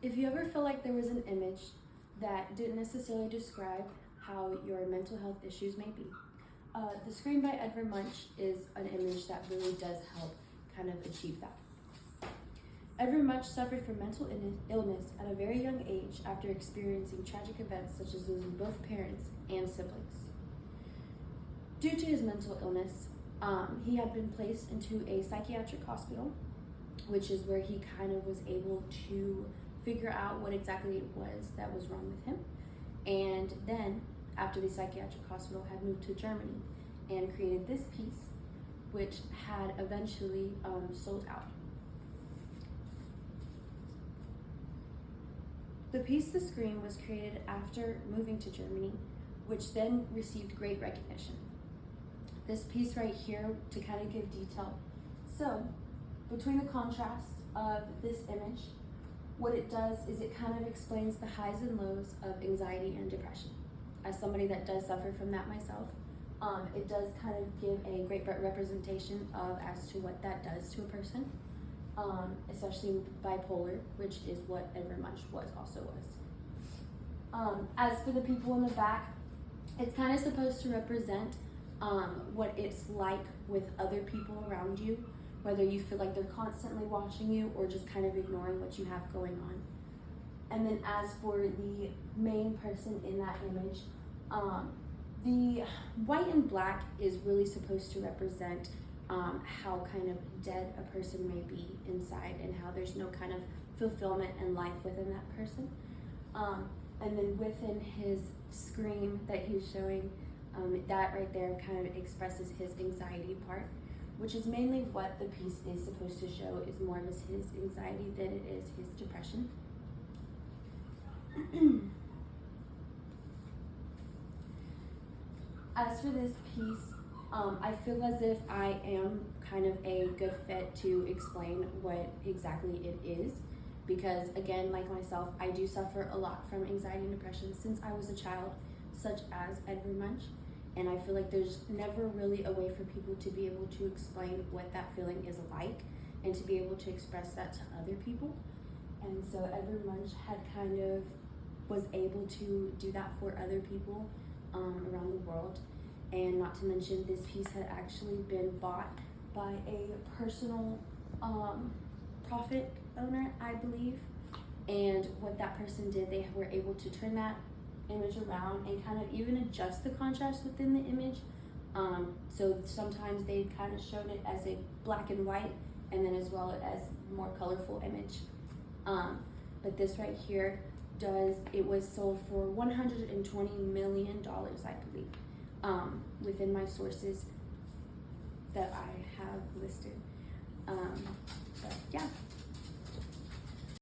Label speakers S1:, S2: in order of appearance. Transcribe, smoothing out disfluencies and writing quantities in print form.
S1: If you ever feel like there was an image that didn't necessarily describe how your mental health issues may be, The Scream by Edvard Munch is an image that really does help kind of achieve that. Edvard Munch suffered from mental illness at a very young age after experiencing tragic events such as losing both parents and siblings. Due to his mental illness, he had been placed into a psychiatric hospital, which is where he kind of was able to figure out what exactly it was that was wrong with him. And then, after the psychiatric hospital, had moved to Germany and created this piece, which had eventually sold out. The piece The Scream was created after moving to Germany, which then received great recognition. This piece right here, to kind of give detail. So, between the contrast of this image, what it does is it kind of explains the highs and lows of anxiety and depression. As somebody that does suffer from that myself, it does kind of give a great representation of as to what that does to a person, especially with bipolar, which is what Edvard Munch also was. As for the people in the back, it's kind of supposed to represent what it's like with other people around you, whether you feel like they're constantly watching you or just kind of ignoring what you have going on. And then as for the main person in that image, the white and black is really supposed to represent how kind of dead a person may be inside and how there's no kind of fulfillment and life within that person. And then within his scream that he's showing, that right there kind of expresses his anxiety part, which is mainly what the piece is supposed to show, is more of his anxiety than it is his depression. As for this piece, I feel as if I am kind of a good fit to explain what exactly it is, because again, like myself, I do suffer a lot from anxiety and depression since I was a child, such as Edvard Munch. And I feel like there's never really a way for people to be able to explain what that feeling is like and to be able to express that to other people. And so Edvard Munch had kind of was able to do that for other people around the world. And not to mention, this piece had actually been bought by a personal profit owner, I believe. And what that person did, they were able to turn that image around and kind of even adjust the contrast within the image. So sometimes they kind of showed it as a black and white, and then as well as more colorful image. But this right here it was sold for $120 million, I believe, within my sources that I have listed. But yeah.